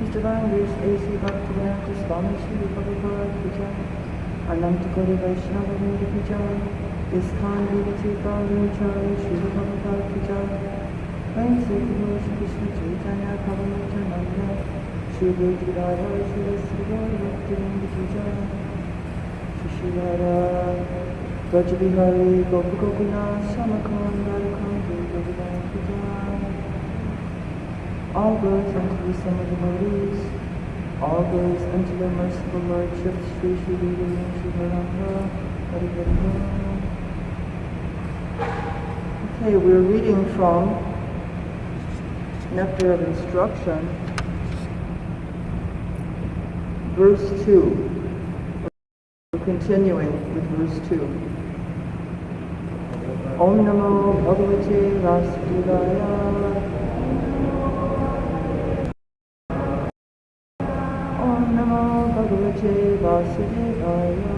His Divine Grace A.C. Bhaktivedanta Swami Shri Prabhupada Puja, Ananta Kori Vaishnava Muni Puja, ISKCON Devati Gauracharya Shri Prabhupada Puja, Thanks to Lord Krishna Chaitanya Prabhupada Shri Gurudevara Shri Sridhar Bhaktivinoda Puja, Shri Radha Brajabihari Gopagopina Shamakon Radhakon Gopagopina Puja. All glories unto the Son of the devotees, all glories unto the merciful Lordship, Sri Sri Devi Sri Varanga, Hari Hari Hari. Okay, we're reading from Nectar of Instruction, verse 2. We're continuing with verse 2. Om Namo Bhagavate Vasudevaya. Bhagavate Vasudevaya.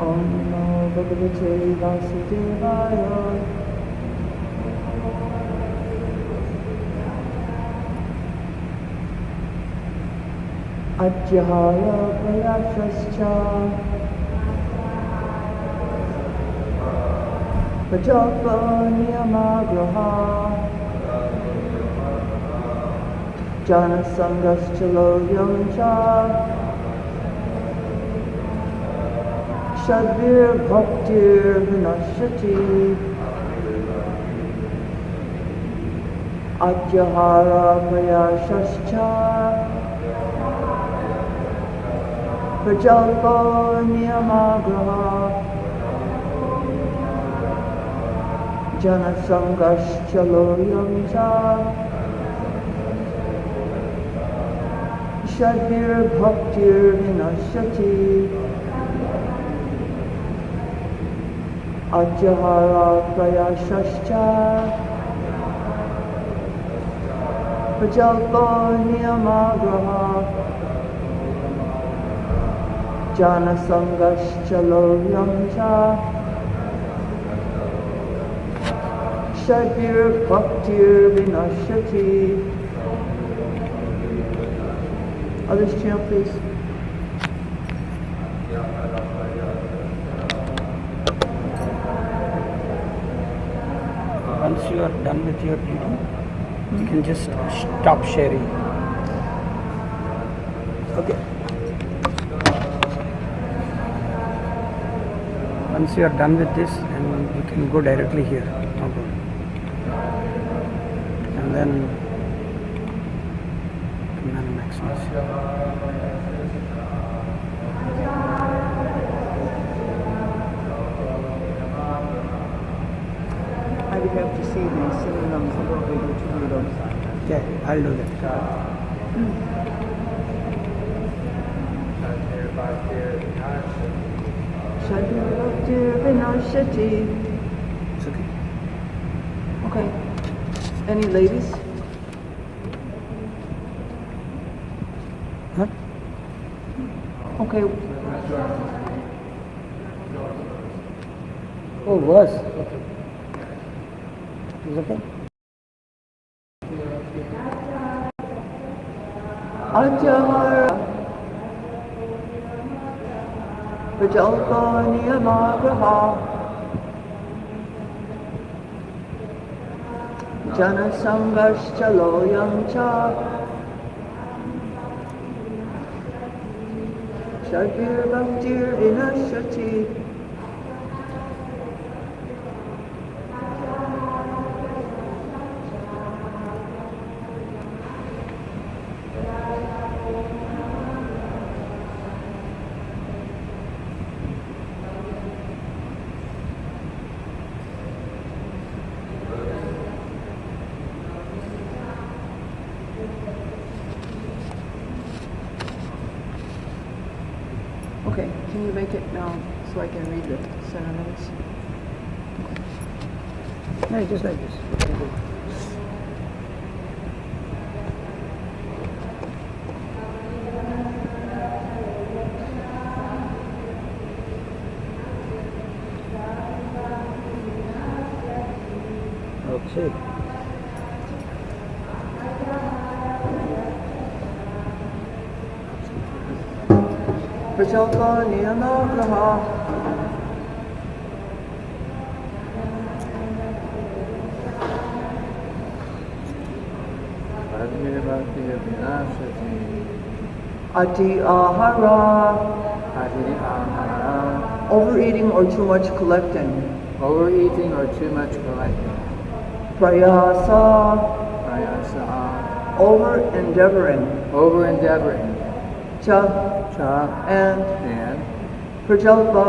Om Namo Bhagavate Vasudevaya. Ajahaya Prayashascha Pajapa Niyamagraha Jana Sangaschalo Yamcha Shadvir Bhaktir Vinashati Adyahara Prayashascha Prajalpa Niyamagraha Jana Sangaschalo Yamcha Shadvir Bhaktir Vinashati Ajahara Prayashascha Prajalpa Niyamagraha Jana Sangaschalo Yamcha Shadbir Bhaktir Vinashati. Others chant, please. Once you are done with your reading, you can just stop sharing. Okay. Once you are done with this, and you can go directly here. No problem. And then Maximus. I would have to see the synonyms a little bit to read those. Okay, I'll do that. Shadbir Bhaktir Vinashati. It's okay. Okay. Any ladies? Huh? Okay. Oh, was. Okay. Is okay? Ajahara Prajalpa Niyamagraha Jana Sangashchaloyam Cha Shadbir Bhaktir Vinashati. Okay, can you make it now so I can read the synonyms? No, just like this. Okay. Prajalpa Niyamagraha Ati Ahara. Overeating or too much collecting. Overeating or too much collecting. Prayasa. Prayasa. Over endeavoring. Over endeavoring. Cha. Cha. And Prajalpa.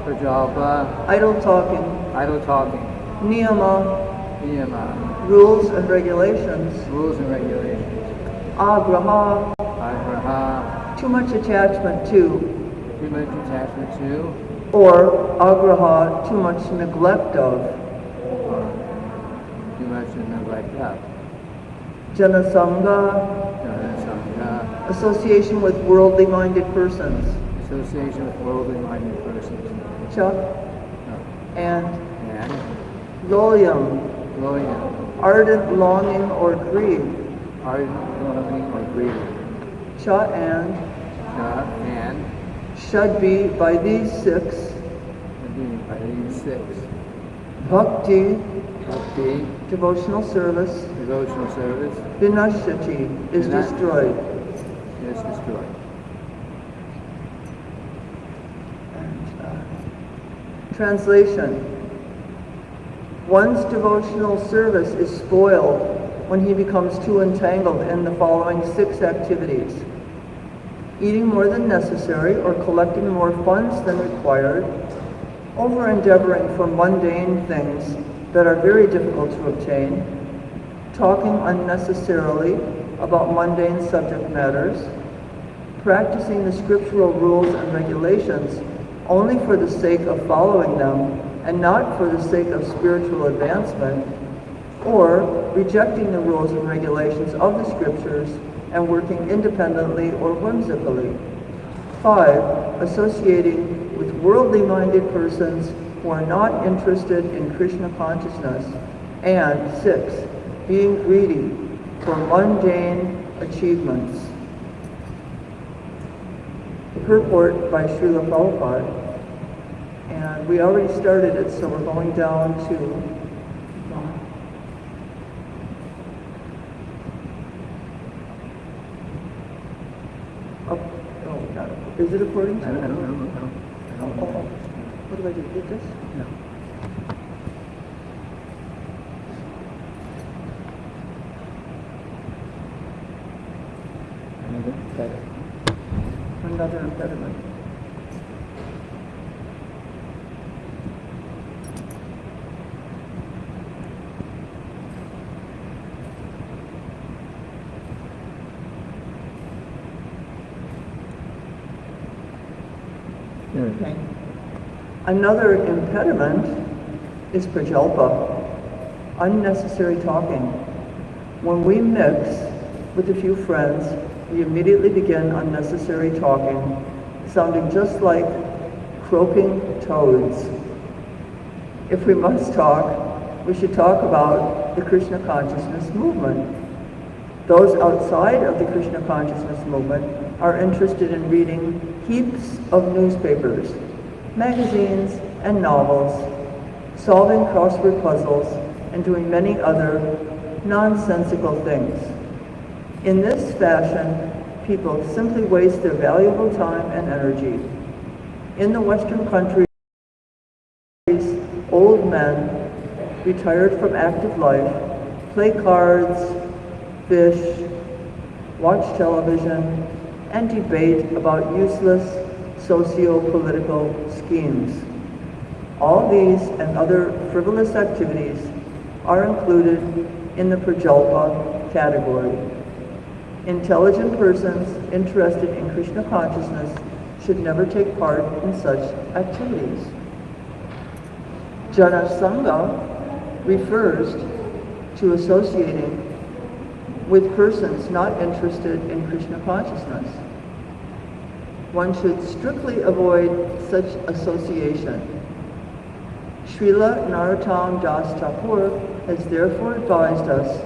Prajalpa. Idle talking. Idle talking. Niyama. Niyama. Rules and regulations. Rules and regulations. Agraha. Agraha. Too much attachment to. Too much attachment to. Or agraha. Too much neglect of. Or too much neglect of. Janasanga. Sangha. Association with worldly minded persons. Association with worldly minded persons. Cha. No. And And loyam. loyal. Ardent longing or greed. Ardent longing or greed. Cha and Cha and should be by these six. by these six. Bhakti. Bhakti. Devotional service. Devotional service. Vinashati. Is destroyed. Is destroyed. Translation. One's devotional service is spoiled when he becomes too entangled in the following six activities: eating more than necessary or collecting more funds than required, over-endeavoring for mundane things that are very difficult to obtain, talking unnecessarily about mundane subject matters, practicing the scriptural rules and regulations only for the sake of following them and not for the sake of spiritual advancement, or rejecting the rules and regulations of the scriptures and working independently or whimsically. 5. Associating with worldly-minded persons who are not interested in Krishna consciousness And 6, being greedy for mundane achievements. The purport by Srila Prabhupada, and we already started it, so we're going down to is it according to? I don't know. What do I do? Did this? No. Another impediment. Okay. Another impediment is prajalpa, unnecessary talking. When we mix with a few friends, we immediately begin unnecessary talking, sounding just like croaking toads. If we must talk, we should talk about the Krishna consciousness movement. Those outside of the Krishna consciousness movement are interested in reading heaps of newspapers, magazines, and novels, solving crossword puzzles, and doing many other nonsensical things. In this fashion, people simply waste their valuable time and energy. In the Western countries, old men, retired from active life, play cards, fish, watch television, and debate about useless socio-political schemes. All these and other frivolous activities are included in the prajalpa category. Intelligent persons interested in Krishna consciousness should never take part in such activities. Janasanga refers to associating with persons not interested in Krishna consciousness. One should strictly avoid such association. Srila Narottam Das Thakur has therefore advised us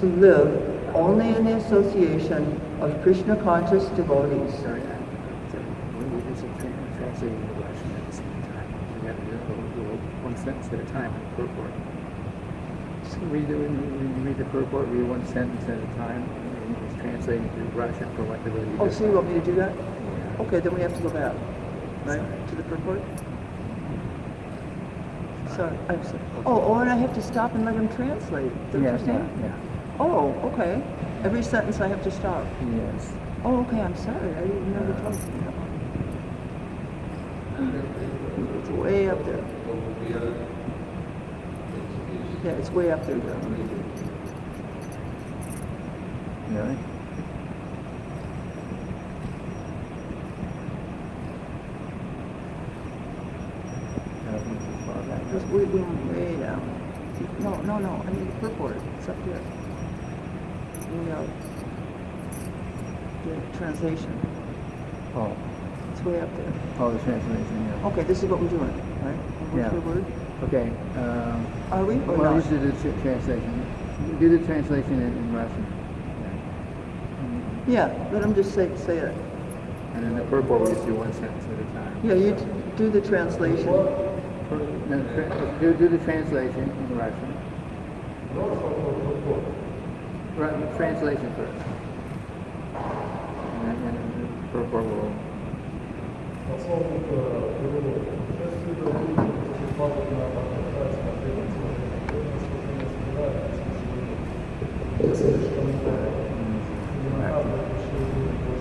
to live only in the association of Krishna conscious devotees. Sorry, when we do some translating the Russian at the same time, we have to do one sentence at a time in the purport. So when you read the purport, read one sentence at a time, and it's translating to Russian for what the lady Oh, does. so you want me to do that? Yeah. Okay, then we have to go back, right, to the purport? Sorry, I'm sorry. Oh, and I have to stop and let him translate. Is that what you're saying? Yeah. Oh, okay. Every sentence I have to stop. Yes. Oh, okay, I'm sorry. I didn't know the told me. It's way up there. Yeah, it's way up there, though. Really? Just we went way down. No. I mean the purport. It's up here. The translation. Oh. It's way up there. Oh, the translation, yeah. Okay, this is what we're doing, right? Word Yeah. for word. Okay. Are we? Or Well, not? let's do the translation. Do the translation in Russian. Yeah, let him just say it. And in the purport, we just do one sentence at a time. Yeah, you do the translation. No, do the translation in Russian. Translation first. And then the purport will...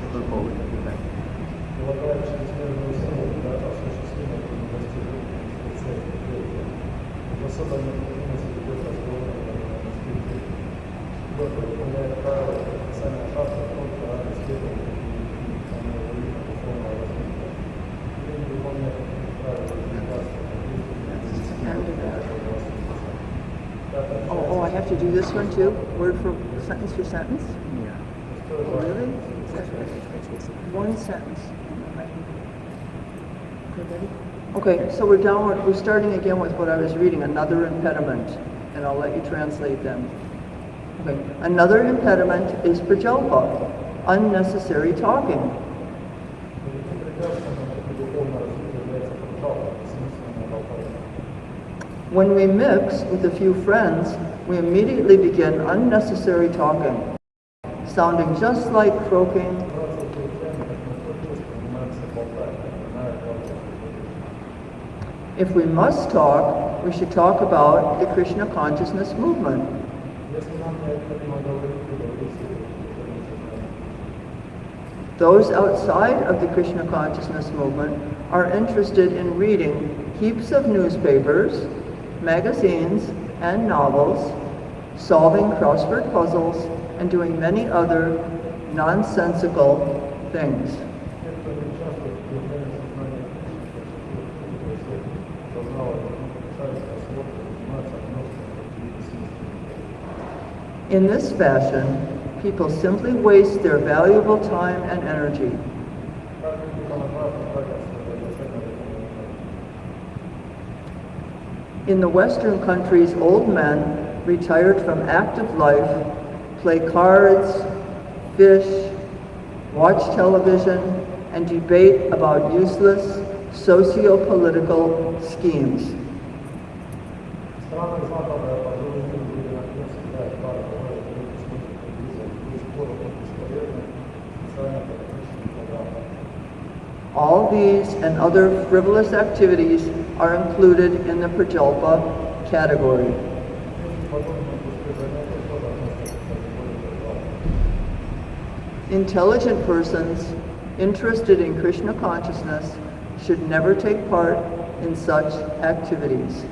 Purport will do that. Oh, I have to do this one too? Word for sentence for sentence? Yeah. Really? One sentence. Okay, so we're starting again with what I was reading, another impediment. and I'll let you translate them. Okay. Another impediment is prajalpa, unnecessary talking. When we mix with a few friends, we immediately begin unnecessary talking, sounding just like croaking. If we must talk, we should talk about the Krishna consciousness movement. Those outside of the Krishna consciousness movement are interested in reading heaps of newspapers, magazines, and novels, solving crossword puzzles, and doing many other nonsensical things. In this fashion, people simply waste their valuable time and energy. In the Western countries, old men, retired from active life, play cards, fish, watch television, and debate about useless socio-political schemes. All these and other frivolous activities are included in the prajalpa category. Intelligent persons interested in Krishna consciousness should never take part in such activities.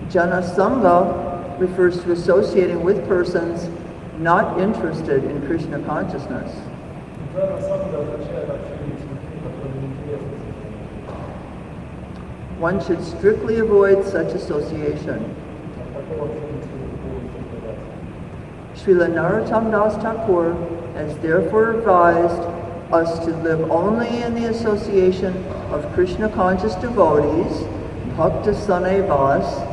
Janasanga refers to associating with persons not interested in Krishna consciousness. One should strictly avoid such association. Srila Narottam Das Thakur has therefore advised us to live only in the association of Krishna conscious devotees, Bhakta Sane Vas,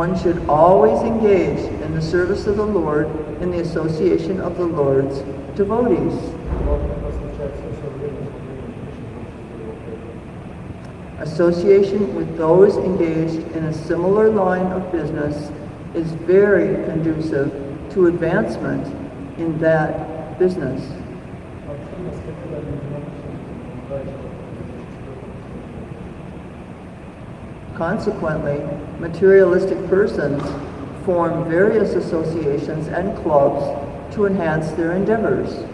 one should always engage in the service of the Lord in the association of the Lord's devotees. Association with those engaged in a similar line of business is very conducive to advancement in that business. Consequently, materialistic persons form various associations and clubs to enhance their endeavors.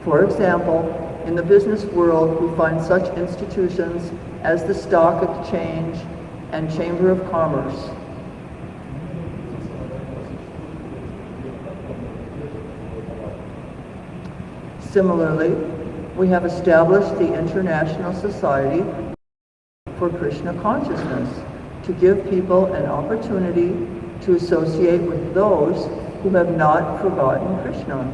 For example, in the business world, we find such institutions as the Stock Exchange and Chamber of Commerce. Similarly, we have established the International Society for Krishna Consciousness to give people an opportunity to associate with those who have not forgotten Krishna.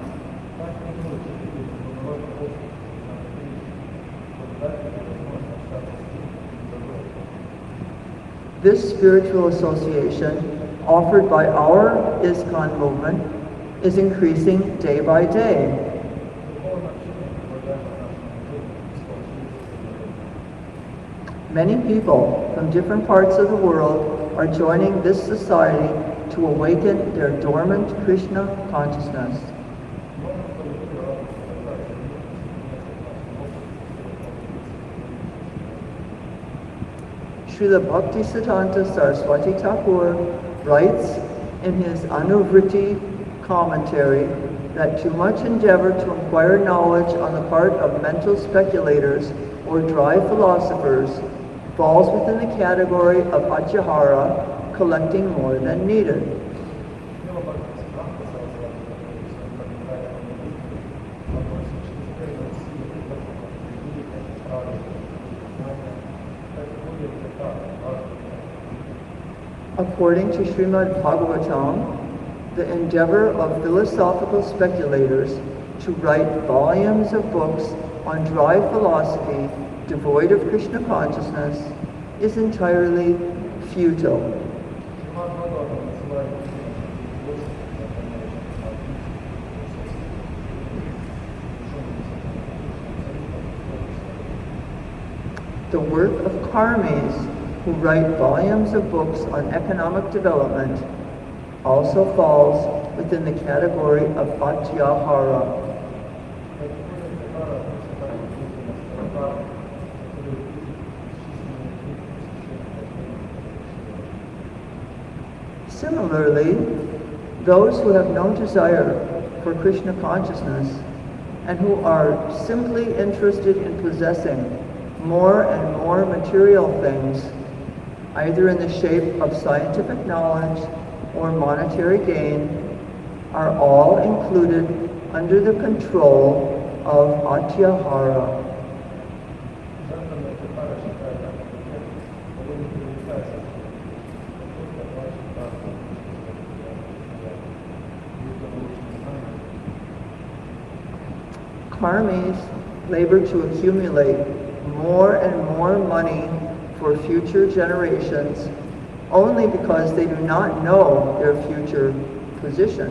This spiritual association, offered by our ISKCON movement, is increasing day by day. Many people from different parts of the world are joining this society to awaken their dormant Krishna consciousness. Srila Bhaktisiddhanta Saraswati Thakur writes in his Anuvriti commentary that too much endeavor to acquire knowledge on the part of mental speculators or dry philosophers falls within the category of atyahara, collecting more than needed. According to Srimad Bhagavatam, the endeavor of philosophical speculators to write volumes of books on dry philosophy devoid of Krishna consciousness is entirely futile. The work of karmis who write volumes of books on economic development also falls within the category of atyahara. Similarly, those who have no desire for Krishna consciousness and who are simply interested in possessing more and more material things, either in the shape of scientific knowledge or monetary gain, are all included under the control of atyahara. Karmis labor to accumulate more and more money for future generations only because they do not know their future position.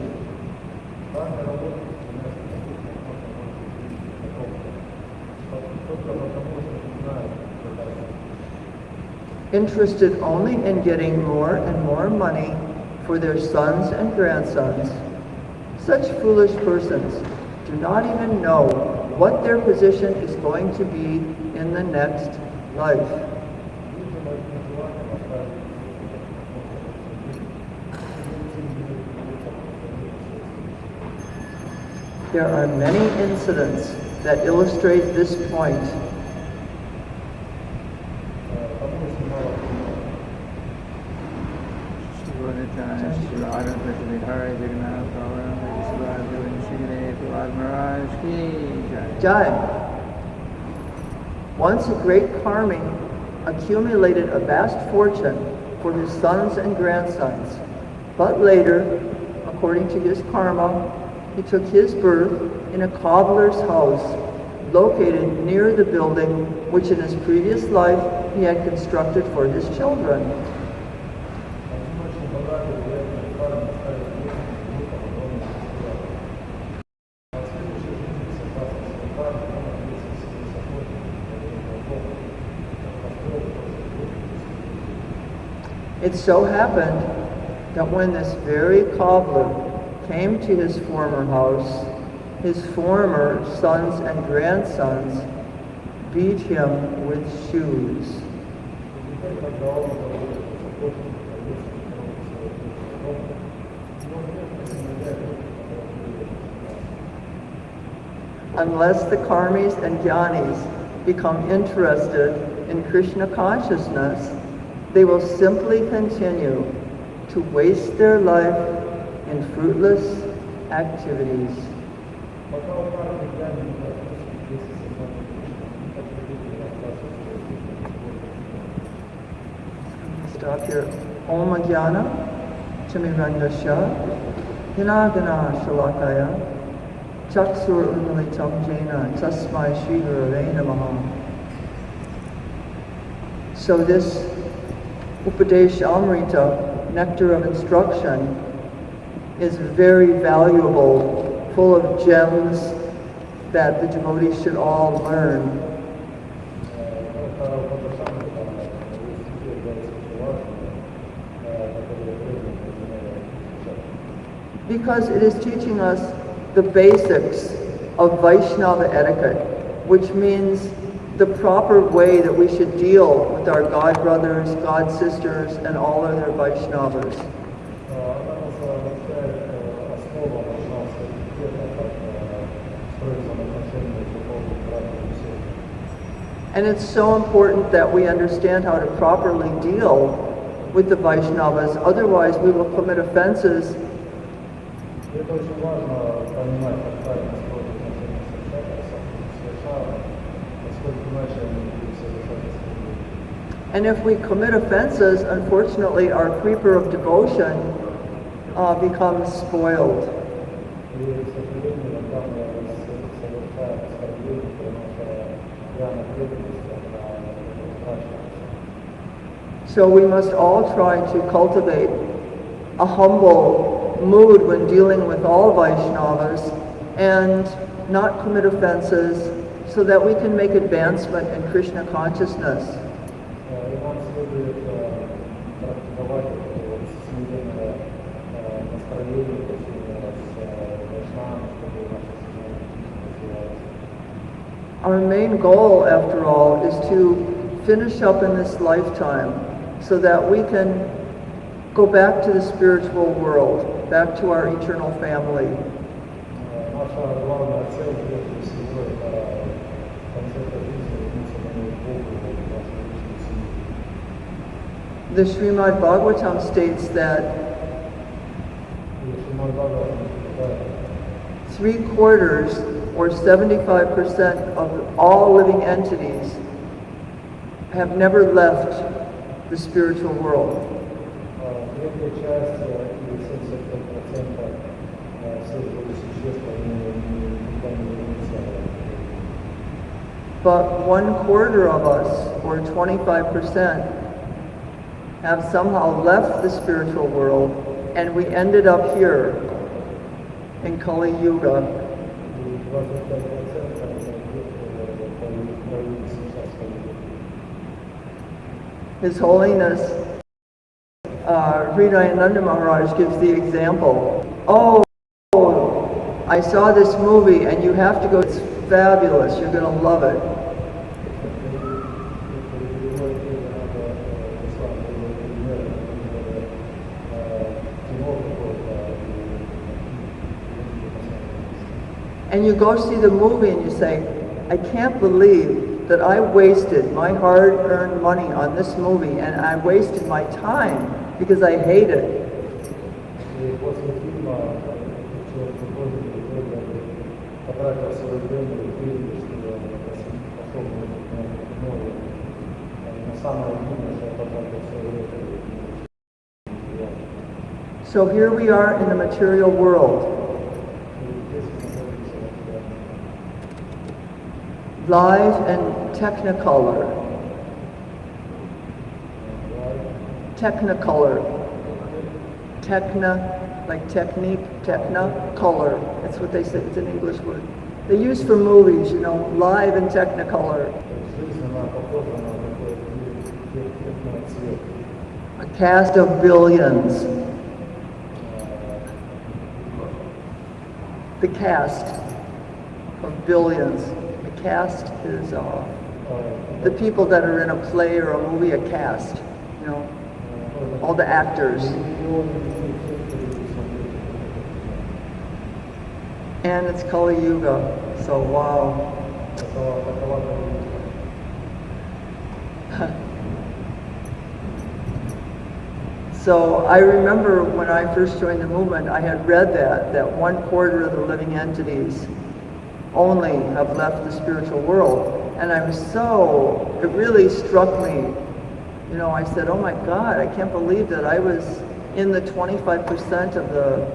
Interested only in getting more and more money for their sons and grandsons, such foolish persons do not even know what their position is going to be in the next life. There are many incidents that illustrate this point. Jai. Once a great karmi accumulated a vast fortune for his sons and grandsons, but later, according to his karma, he took his birth in a cobbler's house located near the building which in his previous life he had constructed for his children. It so happened that when this very cobbler came to his former house, his former sons and grandsons beat him with shoes. Unless the karmis and jnanis become interested in Krishna consciousness, they will simply continue to waste their life in fruitless activities. Stop here. Om Jnana Timirandasya Hinagana Shalakaya Chaksur Unmalitam Jena Tasmai Shri Gurave Namaha. So this Upadesh Amrita, nectar of instruction, is very valuable, full of gems that the devotees should all learn. Because it is teaching us the basics of Vaishnava etiquette, which means the proper way that we should deal with our God brothers, God sisters, and all other Vaishnavas. And it's so important that we understand how to properly deal with the Vaishnavas, otherwise we will commit offenses. And if we commit offenses, unfortunately, our creeper of devotion becomes spoiled. So we must all try to cultivate a humble mood when dealing with all Vaishnavas and not commit offenses so that we can make advancement in Krishna consciousness. Our main goal, after all, is to finish up in this lifetime so that we can go back to the spiritual world, back to our eternal family. The Srimad Bhagavatam states that 3/4 or 75% of all living entities have never left the spiritual world. But 1/4 of us, or 25%, have somehow left the spiritual world, and we ended up here in Kali Yuga. His Holiness Hridayananda Maharaj gives the example. Oh, I saw this movie and you have to go. It's fabulous. You're going to love it. And you go see the movie and you say, I can't believe that I wasted my hard-earned money on this movie and I wasted my time because I hate it. So here we are in the material world. Live and technicolor. Technicolor. Techna, like technique, technicolor. That's what they say, it's an English word. They use for movies, you know, live and technicolor. A cast of billions. The cast of billions. The cast is the people that are in a play or a movie, a cast, you know, all the actors. And it's Kali Yuga, so wow. So I remember when I first joined the movement, I had read that 1/4 of the living entities only have left the spiritual world. And I was it really struck me. You know, I said, oh my God, I can't believe that I was in the 25% of the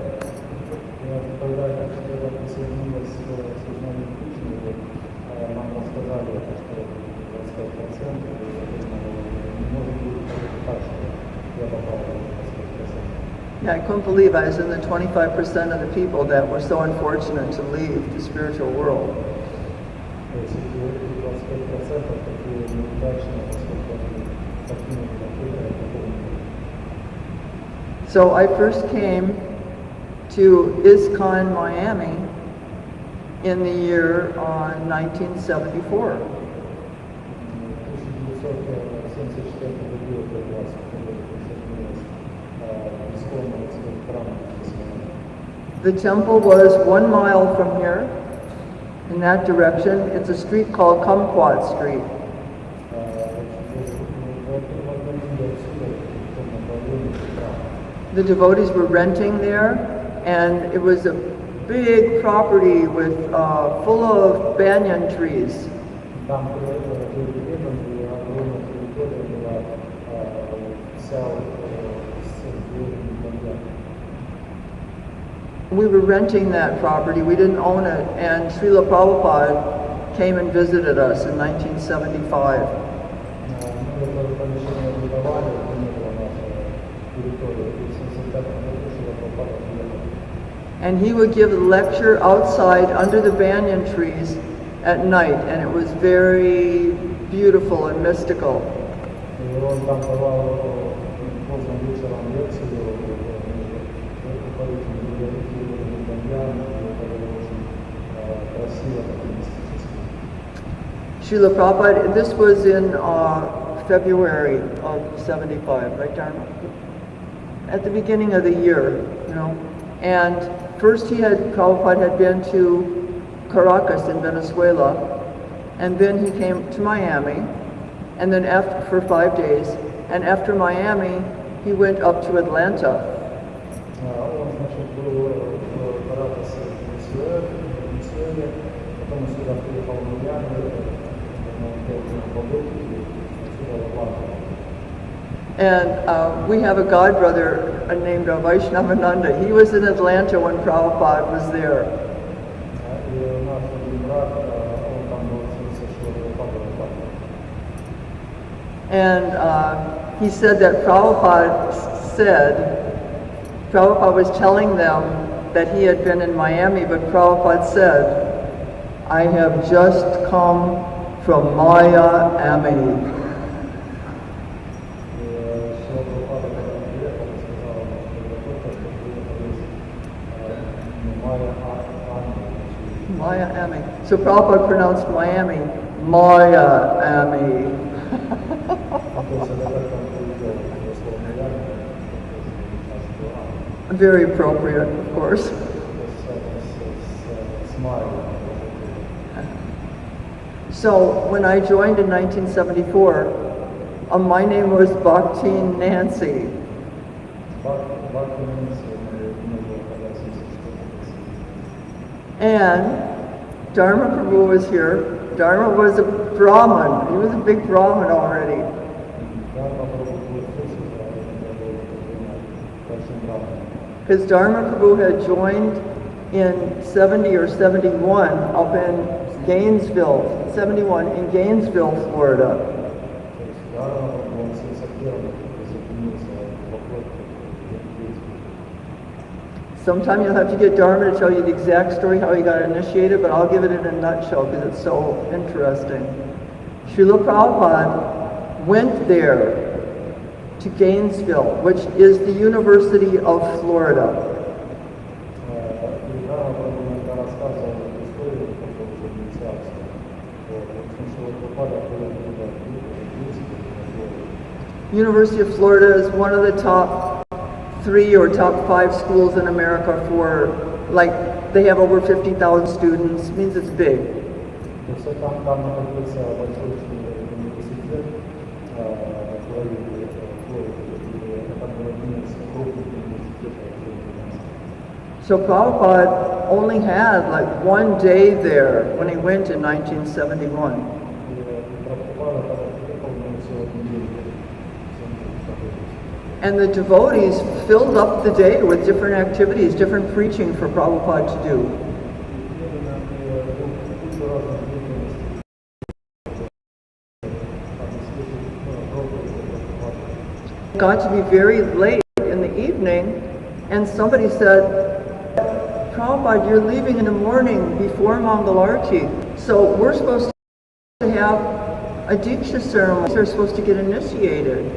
I couldn't believe I was in the 25% of the people that were so unfortunate to leave the spiritual world. So I first came to ISKCON Miami in the year 1974. The temple was 1 mile from here, in that direction. It's a street called Kumquat Street. The devotees were renting there, and it was a big property with full of banyan trees. We were renting that property, we didn't own it, and Srila Prabhupada came and visited us in 1975. And he would give a lecture outside under the banyan trees at night, and it was very beautiful and mystical. Srila Prabhupada, this was in February of 75, right, Dharma? At the beginning of the year, you know. And first Prabhupada had been to Caracas in Venezuela, and then he came to Miami, and then for 5 days, and after Miami, he went up to Atlanta. And we have a godbrother named Vaishnavananda. He was in Atlanta when Prabhupada was there. And he said that Prabhupada was telling them that he had been in Miami, but Prabhupada said, "I have just come from Miami." Miami. So Prabhupada pronounced Miami, Miami. Very appropriate, of course. So when I joined in 1974, my name was Bhakti Nancy. And Dharma Prabhu was here. Dharma was a Brahmin. He was a big Brahmin already. Because Dharma Prabhu had joined in 70 or 71 up in Gainesville, 71 in Gainesville, Florida. Sometime you'll have to get Dharma to tell you the exact story how he got initiated, but I'll give it in a nutshell because it's so interesting. Srila Prabhupada went there to Gainesville, which is the University of Florida. University of Florida is one of the top 3 or top 5 schools in America for, like, they have over 50,000 students. It means it's big. So Prabhupada only had like 1 day there when he went in 1971. And the devotees filled up the day with different activities, different preaching for Prabhupada to do. It got to be very late in the evening, and somebody said, "Prabhupada, you're leaving in the morning before Mangalarti, so we're supposed to have a Diksha ceremony. They're supposed to get initiated."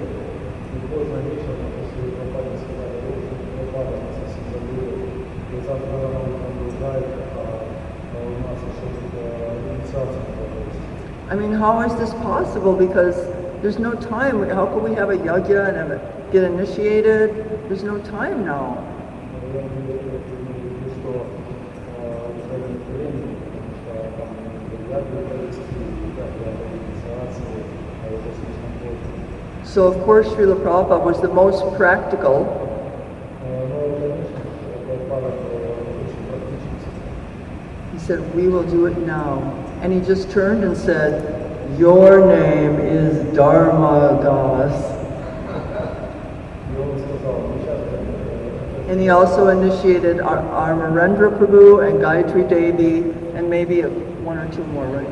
I mean, how is this possible? Because there's no time. How can we have a yajna and get initiated? There's no time now. So of course Srila Prabhupada was the most practical. He said, "We will do it now." And he just turned and said, "Your name is Dharma Das." And he also initiated our Narendra Prabhu and Gayatri Devi, and maybe one or two more, right?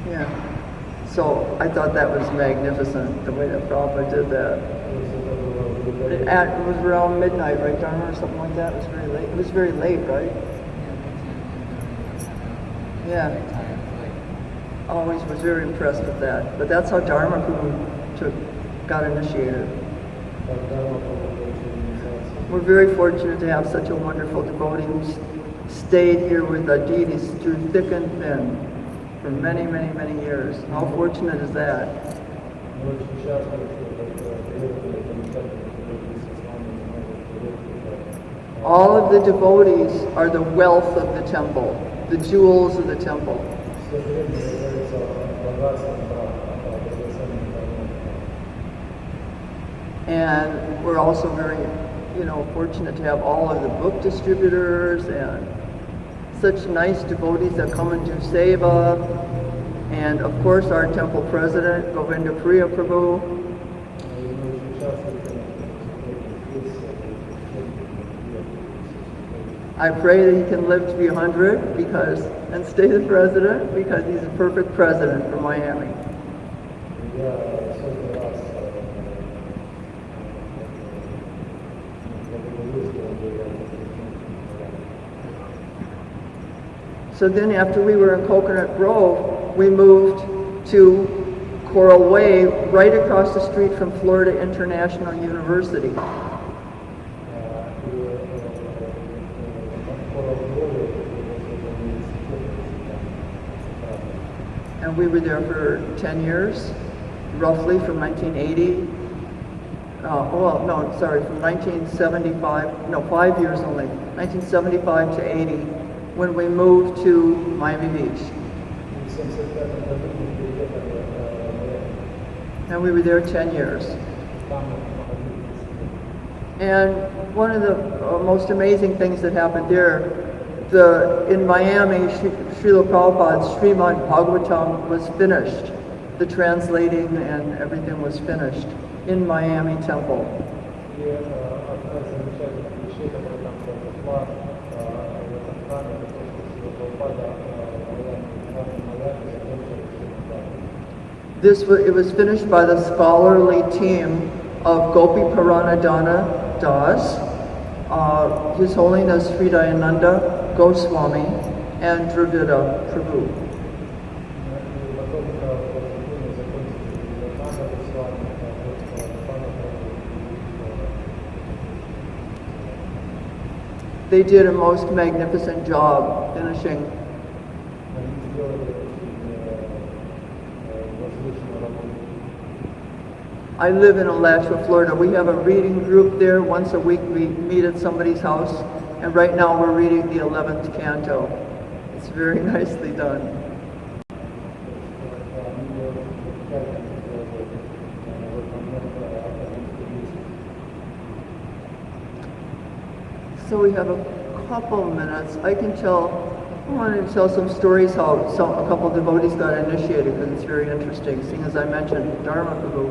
Yeah. So I thought that was magnificent, the way that Prabhupada did that. It was around midnight, right, Dharma, or something like that? It was very late. It was very late, right? Yeah. Always was very impressed with that. But that's how Dharma got initiated. We're very fortunate to have such a wonderful devotee who's stayed here with the deities through thick and thin for many, many, many years. How fortunate is that? All of the devotees are the wealth of the temple, the jewels of the temple. And we're also very, fortunate to have all of the book distributors and such nice devotees that come and do seva. And of course our temple president, Govinda Priya Prabhu. I pray that he can live to be 100 and stay the president, because he's a perfect president for Miami. So then after we were in Coconut Grove, we moved to Coral Way, right across the street from Florida International University. And we were there for 10 years, roughly from 1980. From 1975, 5 years only, 1975 to 80, when we moved to Miami Beach. And we were there 10 years. And one of the most amazing things that happened there, in Miami, Srila Prabhupada's Srimad Bhagavatam was finished. The translating and everything was finished in Miami Temple. It was finished by the scholarly team of Gopi Paranadhana Das, His Holiness Sri Dayananda Goswami, and Dravida Prabhu. They did a most magnificent job finishing. I live in Alachua, Florida. We have a reading group there. Once a week we meet at somebody's house, and right now we're reading the 11th canto. It's very nicely done. So we have a couple minutes. I wanted to tell some stories how a couple of devotees got initiated, because it's very interesting, seeing as I mentioned Dharma Prabhu.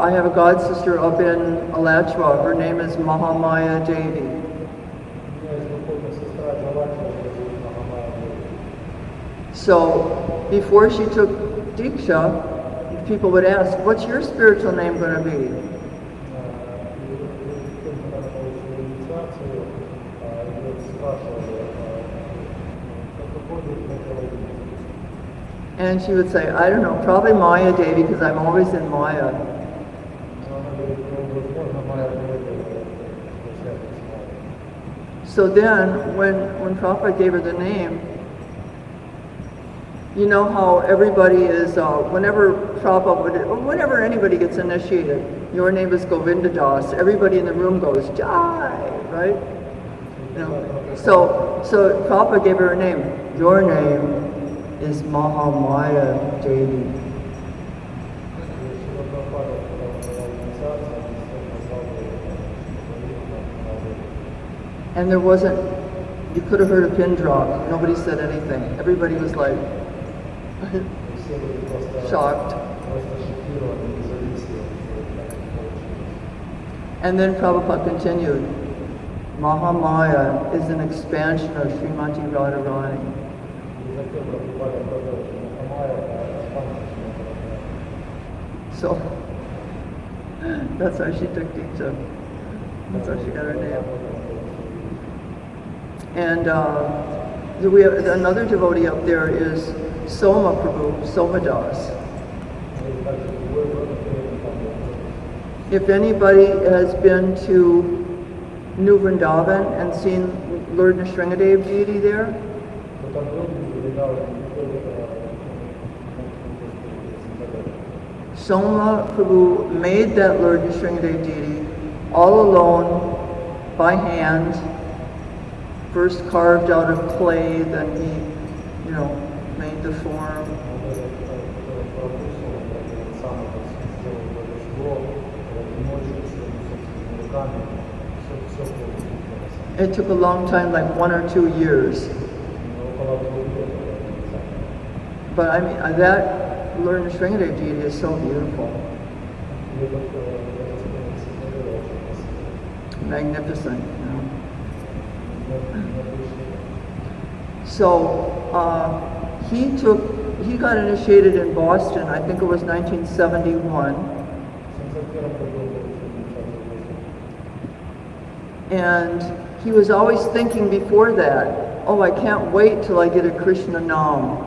I have a god sister up in Alachua. Her name is Mahamaya Devi. So before she took Diksha, people would ask, what's your spiritual name going to be? And she would say, I don't know, probably Maya Devi, because I'm always in Maya. So then, when Prabhupada gave her the name, you know how everybody is, whenever anybody gets initiated, your name is Govinda Das, everybody in the room goes, Jai, right? So Prabhupada gave her a name. Your name is Mahamaya Devi. And you could have heard a pin drop. Nobody said anything. Everybody was like, Shocked. And then Prabhupada continued, Mahamaya is an expansion of Srimati Radharani. So that's how she took Deeksha. That's how she got her name. And we have another devotee up there is Soma Prabhu, Soma Das. If anybody has been to New Vrindavan and seen Lord Nrsingadev deity there, Soma Prabhu made that Lord Nrsingadev deity all alone, by hand, first carved out of clay, then he, made the form. It took a long time, like 1 or 2 years. But I mean, that Lord Nrsingadev deity is so beautiful. Magnificent. So he got initiated in Boston, I think it was 1971. And he was always thinking before that, oh, I can't wait till I get a Krishna Nam.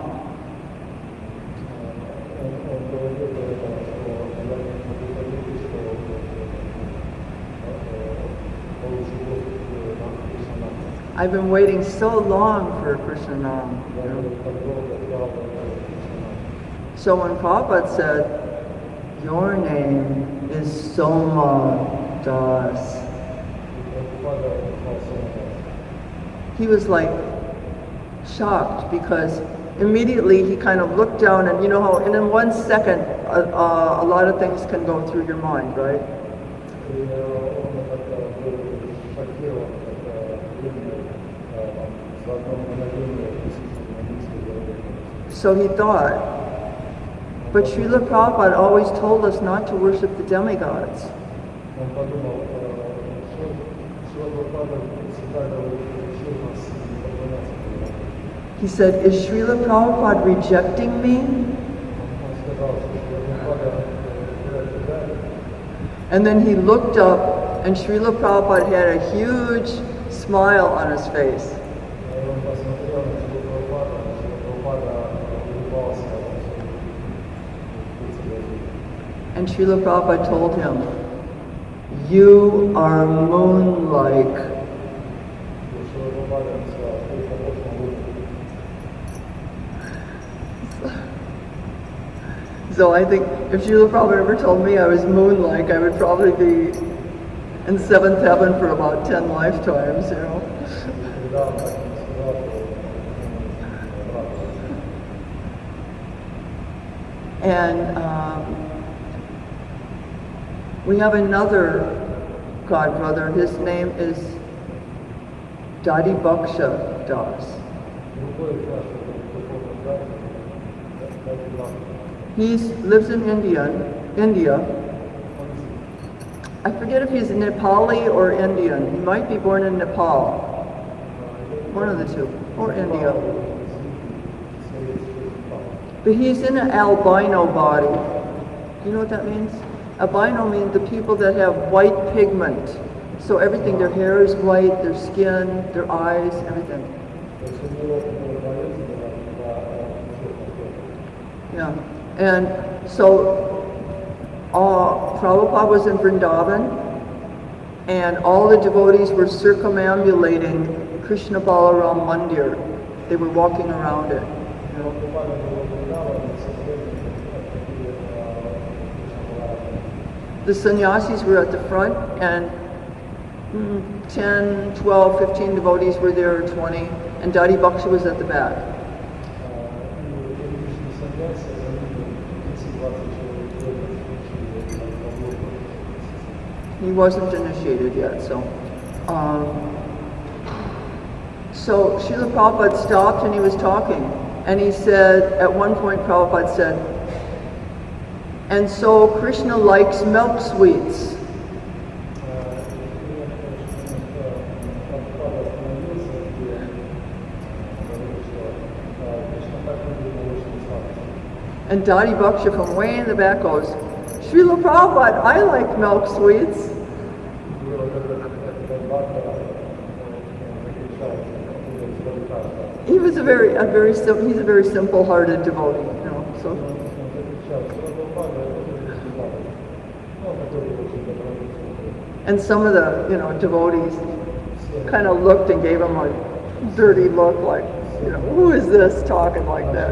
I've been waiting so long for a Krishna Nam. So when Prabhupada said, your name is Soma Das, he was like shocked, because immediately he kind of looked down, and you know how in 1 second a lot of things can go through your mind, right? So he thought, but Srila Prabhupada always told us not to worship the demigods. He said, is Srila Prabhupada rejecting me? And then he looked up, and Srila Prabhupada had a huge smile on his face. And Srila Prabhupada told him, you are moon-like. So I think if Srila Prabhupada ever told me I was moon-like, I would probably be in 7th heaven for about 10 lifetimes, And we have another godbrother. His name is Dadi Baksha Das. He lives in India. I forget if he's Nepali or Indian. He might be born in Nepal. One of the two. Or India. But he's in an albino body. Do you know what that means? Albino means the people that have white pigment. So everything, their hair is white, their skin, their eyes, everything. Yeah. And so Prabhupada was in Vrindavan, and all the devotees were circumambulating Krishna Balaram Mandir. They were walking around it. The sannyasis were at the front, and 10, 12, 15 devotees were there, or 20, and Dadi Baksha was at the back. He wasn't initiated yet, so. So Srila Prabhupada stopped and he was talking, And he said, at one point Prabhupada said, and so Krishna likes milk sweets. And Dadi Baksha from way in the back goes, Srila Prabhupada, I like milk sweets. He was he's a very simple-hearted devotee, you know. So. And some of the, devotees kind of looked and gave him a dirty look, like, who is this talking like that,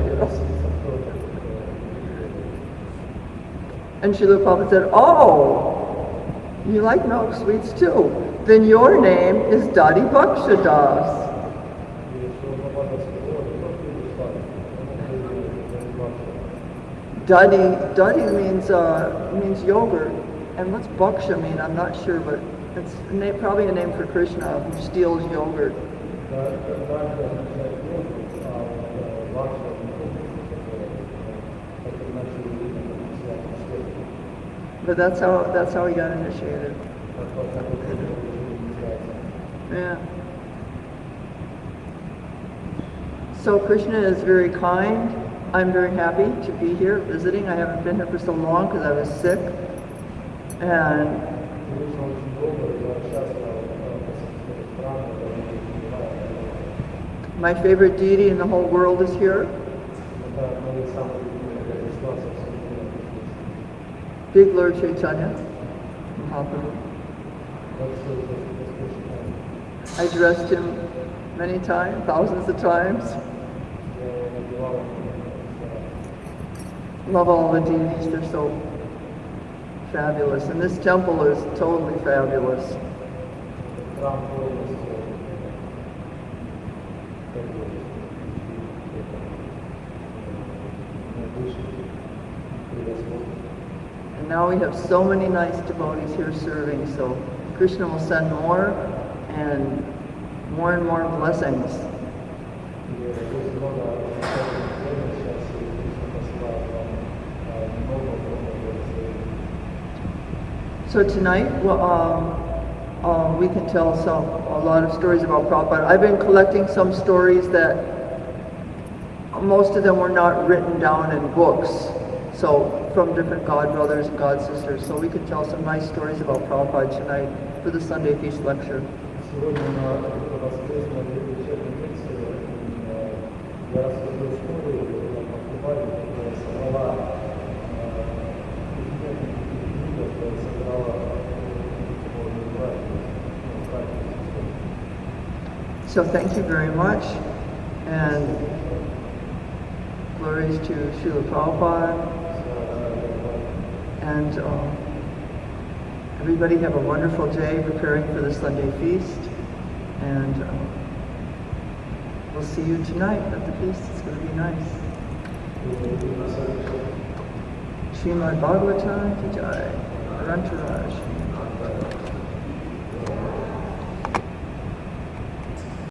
And Srila Prabhupada said, oh, you like milk sweets too. Then your name is Dadi Baksha Das. Dadi means yogurt. And what's Baksha mean? I'm not sure, but it's probably a name for Krishna who steals yogurt. But that's how he got initiated. Yeah. So Krishna is very kind. I'm very happy to be here visiting. I haven't been here for so long because I was sick. And my favorite deity in the whole world is here. Big Lord Chaitanya, Mahaprabhu. I dressed him many times, thousands of times. Love all the deities, they're so fabulous. And this temple is totally fabulous. And now we have so many nice devotees here serving, so Krishna will send more and more blessings. So tonight, we can tell a lot of stories about Prabhupada. I've been collecting some stories that most of them were not written down in books, so from different God brothers and God sisters. So we can tell some nice stories about Prabhupada tonight for the Sunday Feast lecture. So thank you very much, and glories to Srila Prabhupada, and everybody have a wonderful day preparing for the Sunday feast, and we'll see you tonight at the feast. It's going to be nice. Srimad Bhagavatam ki jai, Arantaraj.